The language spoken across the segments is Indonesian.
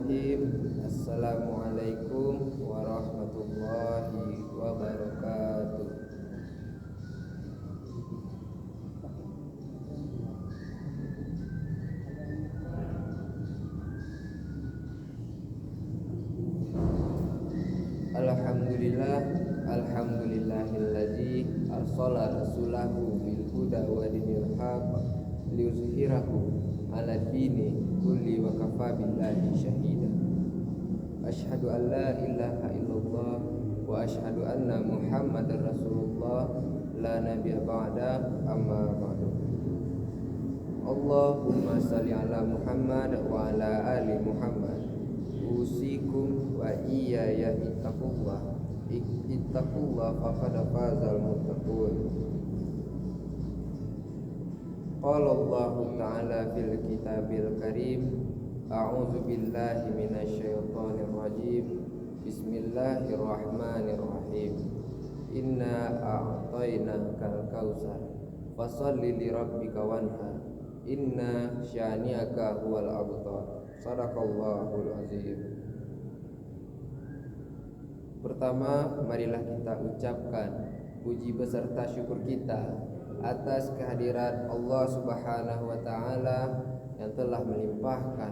Bismillahirrahmanirrahim. Assalamualaikum warahmatullahi wabarakatuh. Alhamdulillah, alhamdulillahilladzi arsala rasulahu bil huda wa dinil haq liyuzhirahu ala dini kulli wa kafa billahi syahida. Asyhadu an la ilaha illallah wa asyhadu anna Muhammadar Rasulullah la nabiyya ba'da, amma ba'du. Allahumma shalli ala Muhammad wa ala ali Muhammad. Usikum wa iyaya ittaqullah faqad fazal muttaqun. Qala Allah ta'ala fil kitabil karim, a'udzu billahi minasy syaithanir rajim. Bismillahirrahmanirrahim. Inna a'tainakal kautsar fasholli li rabbika wanhar. Inna syani'aka huwal abtar. Shadaqallahul azim. Pertama, marilah kita ucapkan puji beserta syukur kita atas kehadiran Allah Subhanahu wa taala yang telah melimpahkan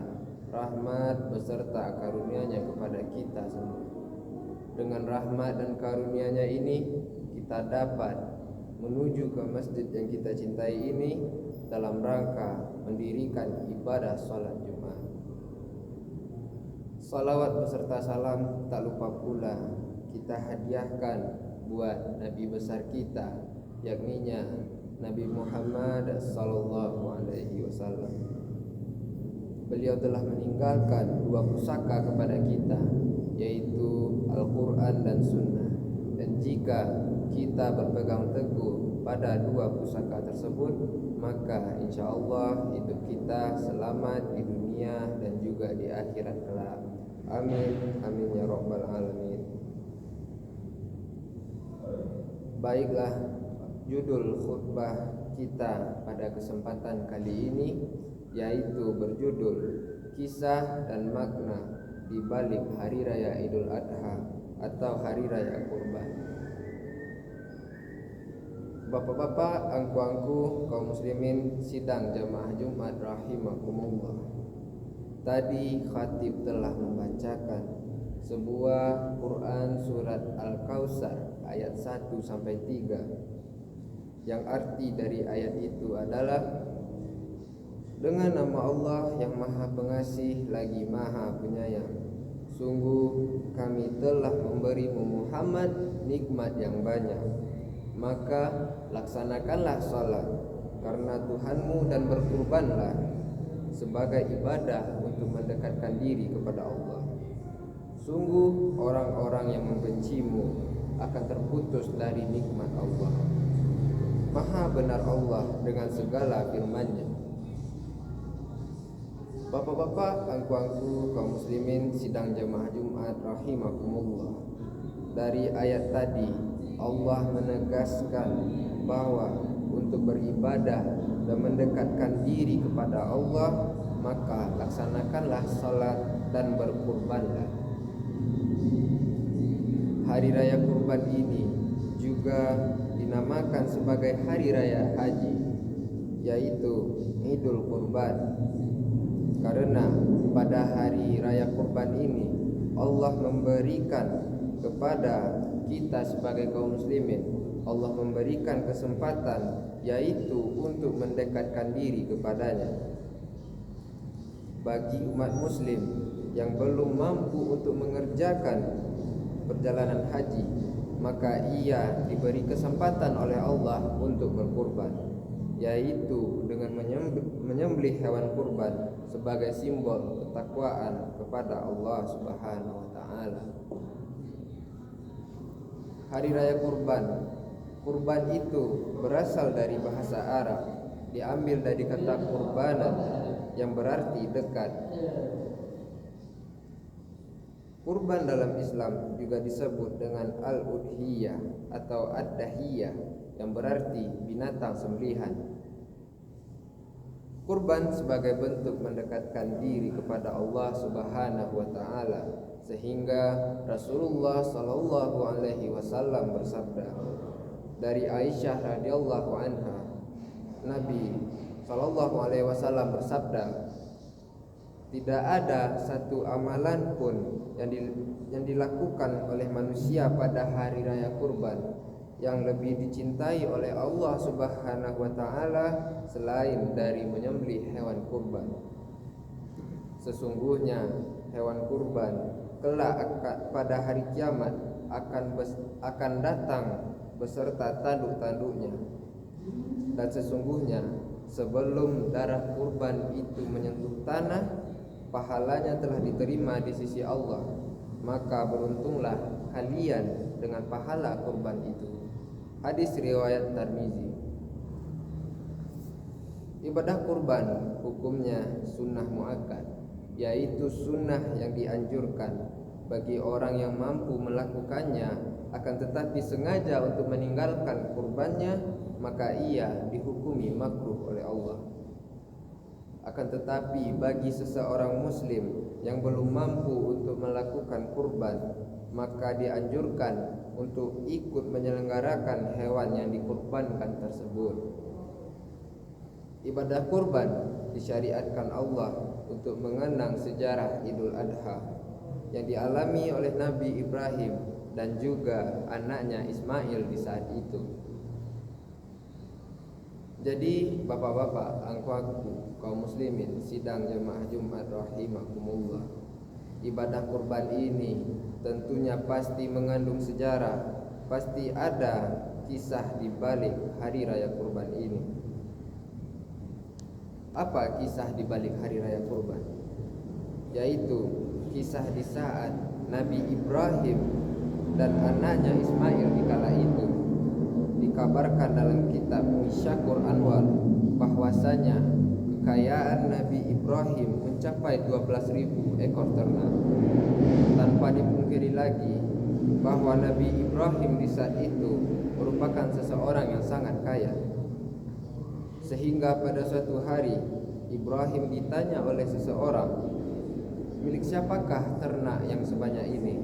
rahmat beserta karunia-Nya kepada kita semua. Dengan rahmat dan karunia-Nya ini, kita dapat menuju ke masjid yang kita cintai ini dalam rangka mendirikan ibadah salat Jumat. Salawat beserta salam tak lupa pula kita hadiahkan buat Nabi besar kita, yakninya Nabi Muhammad sallallahu alaihi wasallam. Beliau telah meninggalkan dua pusaka kepada kita, yaitu Al-Quran dan Sunnah. Dan jika kita berpegang teguh pada dua pusaka tersebut, maka insya Allah hidup kita selamat di dunia dan juga di akhirat kelak. Amin, amin ya rabbal alamin. Baiklah, judul khutbah kita pada kesempatan kali ini yaitu berjudul Kisah dan Makna di balik Hari Raya Idul Adha atau Hari Raya Kurban. Bapak-bapak, angku-angku kaum muslimin sidang jamaah Jumat rahimakumullah. Tadi khatib telah membacakan sebuah Quran surat Al-Kautsar ayat 1 sampai 3. Yang arti dari ayat itu adalah, dengan nama Allah yang Maha Pengasih lagi Maha Penyayang, sungguh kami telah memberimu Muhammad nikmat yang banyak, maka laksanakanlah salat karena Tuhanmu dan berkurbanlah sebagai ibadah untuk mendekatkan diri kepada Allah. Sungguh orang-orang yang membencimu akan terputus dari nikmat Allah. Maha benar Allah dengan segala firman-Nya. Bapak-bapak, angku-angku kaum muslimin sidang jamaah Jumat rahimakumullah. Dari ayat tadi Allah menegaskan bahwa untuk beribadah dan mendekatkan diri kepada Allah, maka laksanakanlah salat dan berkurbanlah. Hari Raya Kurban ini juga dinamakan sebagai Hari Raya Haji, yaitu Idul Kurban. Karena pada Hari Raya Kurban ini Allah memberikan kepada kita sebagai kaum muslimin, Allah memberikan kesempatan yaitu untuk mendekatkan diri kepadanya. Bagi umat muslim yang belum mampu untuk mengerjakan perjalanan haji, maka ia diberi kesempatan oleh Allah untuk berkurban, yaitu dengan menyembelih hewan kurban sebagai simbol ketakwaan kepada Allah Subhanahu wa taala. Hari Raya Kurban itu berasal dari bahasa Arab, diambil dari kata kurbanan yang berarti dekat. Kurban dalam Islam juga disebut dengan al-udhiyah atau ad-dahiyah yang berarti binatang sembelihan. Kurban sebagai bentuk mendekatkan diri kepada Allah Subhanahu wa taala, sehingga Rasulullah sallallahu alaihi wasallam bersabda dari Aisyah radhiyallahu anha, Nabi sallallahu alaihi wasallam bersabda, tidak ada satu amalan pun yang dilakukan oleh manusia pada hari raya kurban yang lebih dicintai oleh Allah Subhanahu wa taala selain dari menyembelih hewan kurban. Sesungguhnya hewan kurban kelak pada hari kiamat akan datang beserta tanduk-tanduknya. Dan sesungguhnya sebelum darah kurban itu menyentuh tanah, pahalanya telah diterima di sisi Allah. Maka beruntunglah kalian dengan pahala kurban itu. Hadis riwayat Tirmizi. Ibadah kurban hukumnya sunnah muakkad, yaitu sunnah yang dianjurkan bagi orang yang mampu melakukannya, akan tetapi sengaja untuk meninggalkan kurbannya, maka ia dihukumi makruh oleh Allah. Akan tetapi bagi seseorang muslim yang belum mampu untuk melakukan kurban, maka dianjurkan untuk ikut menyelenggarakan hewan yang dikurbankan tersebut. Ibadah kurban disyariatkan Allah untuk mengenang sejarah Idul Adha yang dialami oleh Nabi Ibrahim dan juga anaknya Ismail di saat itu. Jadi bapak-bapak, angkuhku kaum muslimin sidang jemaah Jumat rahimakumullah, ibadah kurban ini tentunya pasti mengandung sejarah, pasti ada kisah di balik hari raya kurban ini. Apa kisah di balik hari raya kurban? Yaitu kisah di saat Nabi Ibrahim dan anaknya Ismail di kala itu. Dikabarkan dalam kitab Misyakur Anwar bahwasanya kekayaan Nabi Ibrahim mencapai 12.000 ekor ternak. Tanpa dipungkiri lagi bahwa Nabi Ibrahim di saat itu merupakan seseorang yang sangat kaya. Sehingga pada suatu hari Ibrahim ditanya oleh seseorang, milik siapakah ternak yang sebanyak ini?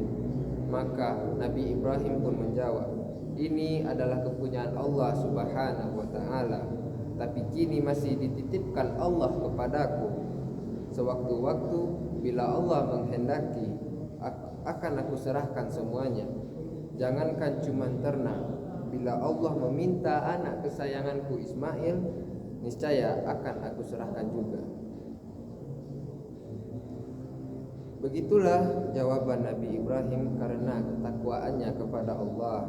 Maka Nabi Ibrahim pun menjawab, ini adalah kepunyaan Allah Subhanahu wa ta'ala, tapi kini masih dititipkan Allah kepadaku. Sewaktu-waktu bila Allah menghendaki, akan aku serahkan semuanya. Jangankan cuma ternak, bila Allah meminta anak kesayanganku Ismail, niscaya akan aku serahkan juga. Begitulah jawaban Nabi Ibrahim karena ketakwaannya kepada Allah.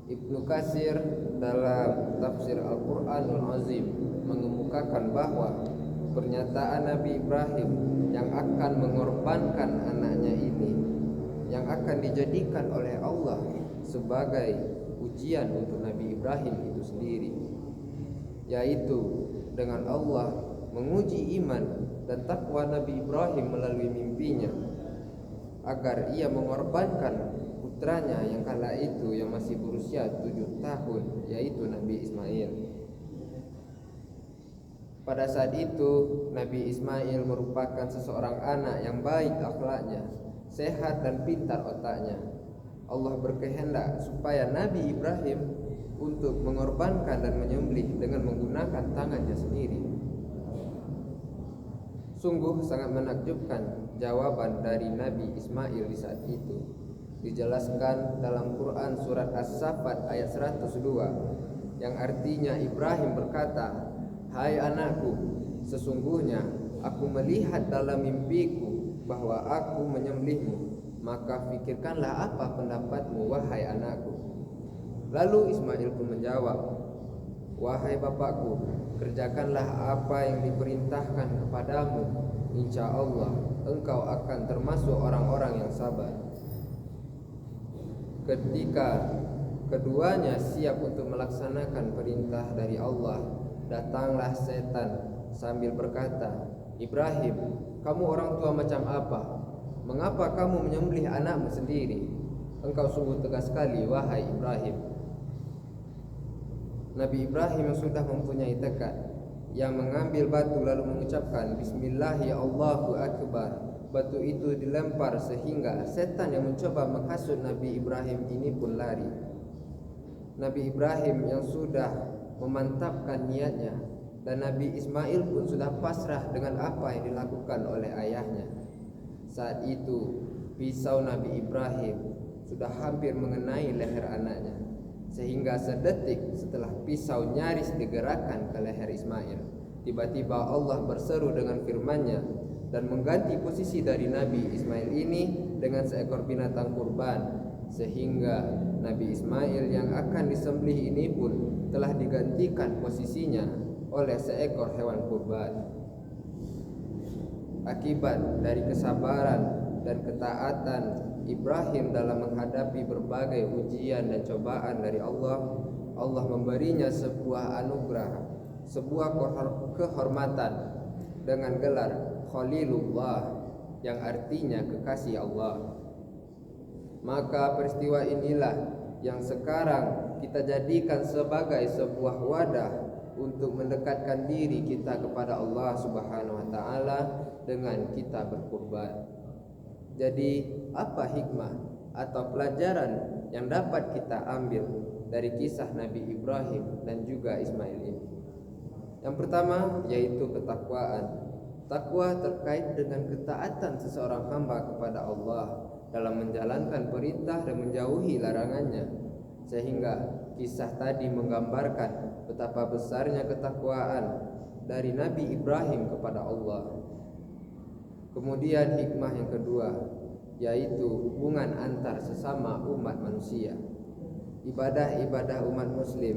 Ibnu Katsir dalam tafsir Al-Quranul Azim mengemukakan bahwa pernyataan Nabi Ibrahim yang akan mengorbankan anaknya ini, yang akan dijadikan oleh Allah sebagai ujian untuk Nabi Ibrahim itu sendiri, yaitu dengan Allah menguji iman dan takwa Nabi Ibrahim melalui mimpinya, agar ia mengorbankan putranya yang kala itu yang masih berusia 7 tahun, yaitu Nabi Ismail. Pada saat itu Nabi Ismail merupakan seseorang anak yang baik akhlaknya, sehat dan pintar otaknya. Allah berkehendak supaya Nabi Ibrahim untuk mengorbankan dan menyembelih dengan menggunakan tangannya sendiri. Sungguh sangat menakjubkan jawaban dari Nabi Ismail di saat itu. Dijelaskan dalam Quran surat As-Saffat ayat 102, yang artinya Ibrahim berkata, hai anakku, sesungguhnya aku melihat dalam mimpiku bahwa aku menyembelihmu, maka fikirkanlah apa pendapatmu wahai anakku. Lalu Ismail pun menjawab, wahai bapakku, kerjakanlah apa yang diperintahkan kepadamu, insya Allah engkau akan termasuk orang-orang yang sabar. Ketika keduanya siap untuk melaksanakan perintah dari Allah, datanglah setan sambil berkata, Ibrahim, kamu orang tua macam apa? Mengapa kamu menyembelih anakmu sendiri? Engkau sungguh tegas sekali wahai Ibrahim. Nabi Ibrahim yang sudah mempunyai tekad, yang mengambil batu lalu mengucapkan Bismillah ya Allahu Akbar, batu itu dilempar sehingga setan yang mencoba menghasut Nabi Ibrahim ini pun lari. Nabi Ibrahim yang sudah memantapkan niatnya dan Nabi Ismail pun sudah pasrah dengan apa yang dilakukan oleh ayahnya. Saat itu pisau Nabi Ibrahim sudah hampir mengenai leher anaknya, sehingga sedetik setelah pisau nyaris digerakkan ke leher Ismail, tiba-tiba Allah berseru dengan firman-Nya dan mengganti posisi dari Nabi Ismail ini dengan seekor binatang kurban, sehingga Nabi Ismail yang akan disembelih ini pun telah digantikan posisinya oleh seekor hewan kurban. Akibat dari kesabaran dan ketaatan Ibrahim dalam menghadapi berbagai ujian dan cobaan dari Allah, Allah memberinya sebuah anugerah, sebuah kehormatan dengan gelar Khalilullah yang artinya kekasih Allah. Maka peristiwa inilah yang sekarang kita jadikan sebagai sebuah wadah untuk mendekatkan diri kita kepada Allah Subhanahu wa taala dengan kita berkurban. Jadi, apa hikmah atau pelajaran yang dapat kita ambil dari kisah Nabi Ibrahim dan juga Ismail ini? Yang pertama yaitu ketakwaan. Takwa terkait dengan ketaatan seseorang hamba kepada Allah dalam menjalankan perintah dan menjauhi larangannya, sehingga kisah tadi menggambarkan betapa besarnya ketakwaan dari Nabi Ibrahim kepada Allah. Kemudian hikmah yang kedua yaitu hubungan antar sesama umat manusia. Ibadah-ibadah umat muslim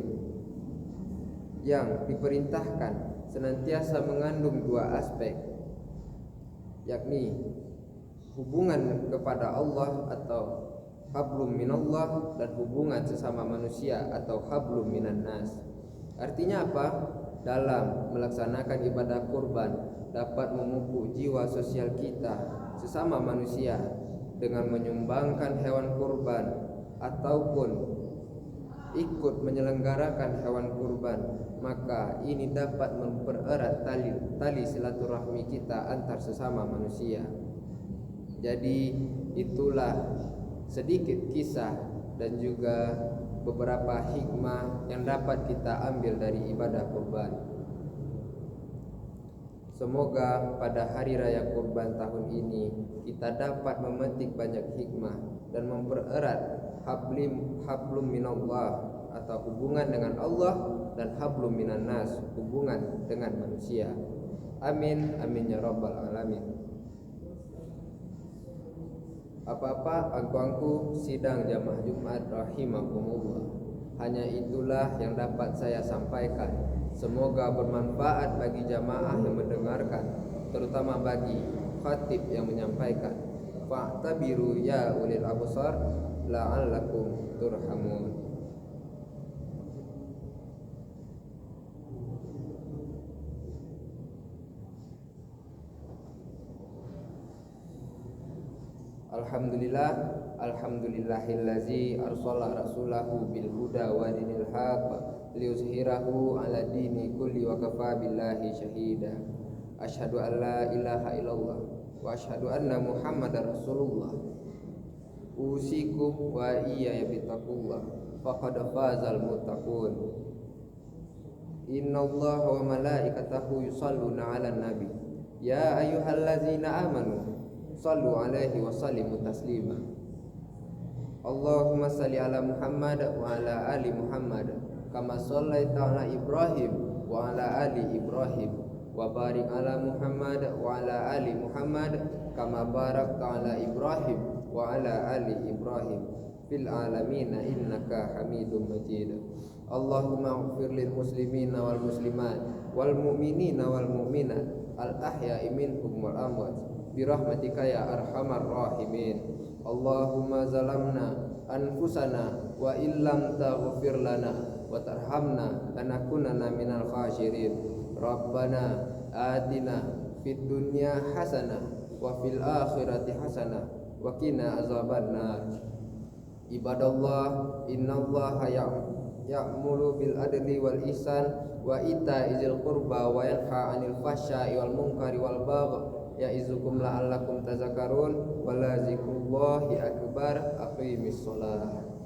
yang diperintahkan senantiasa mengandung dua aspek, yakni hubungan kepada Allah atau hablum minallah dan hubungan sesama manusia atau hablum minan nas. Artinya apa? Dalam melaksanakan ibadah kurban dapat memupuk jiwa sosial kita sesama manusia dengan menyumbangkan hewan kurban ataupun ikut menyelenggarakan hewan kurban, maka ini dapat mempererat tali silaturahmi kita antar sesama manusia. Jadi itulah sedikit kisah dan juga beberapa hikmah yang dapat kita ambil dari ibadah kurban. Semoga pada hari raya kurban tahun ini kita dapat memetik banyak hikmah dan mempererat hablum minallah atau hubungan dengan Allah dan hablum minan nas, hubungan dengan manusia. Amin amin ya rabbal alamin. Apa-apa angku-angku sidang jamaah Jumat rahimakumullah, hanya itulah yang dapat saya sampaikan. Semoga bermanfaat bagi jamaah yang mendengarkan, terutama bagi khatib yang menyampaikan. Fa'tabiru ya ulil absar la'allakum turhamun. Alhamdulillah, alhamdulillahillazi arsala rasulahu bil huda wa dinil haq liyuzhirahu ala dini kulli wa kafa billahi syahida. Asyhadu an la ilaha illallah wa asyhadu anna muhammadar rasulullah. Usikum wa iyaya bittaqullah faqad fazal muttaqun. Innallaha wa malaikatahu yusalluna 'alan nabi ya ayyuhallazina amanu sallu alaihi wa sallimu taslima. Allahumma salli ala Muhammad wa ala ali Muhammad kama shallaita ala Ibrahim wa ala ali Ibrahim wa barik ala Muhammad wa ala ali Muhammad kama barakta ala Ibrahim wa ala ali Ibrahim fil alamin innaka Hamidum Majid. Allahumma ighfir lil muslimina wal muslimat wal mu'minina wal mu'minat al ahya'i minhum wal amwat birahmatika ya arhamar rahimin. Allahumma zalamna anfusana wa illam taghfir lana wa tarhamna lanakunanna minal khasirin. Rabbana atina fid dunya hasanah wa fil akhirati hasanah wa qina azabannar. Ibadallah innallaha ya'muru bil adli wal ihsan wa ita'izil qurba wa yanha 'anil fahsya'i wal munkari wal baghi ya'izukum la'allakum tadhakkarun wa la zikrullahi akbar. Aqimis shalah.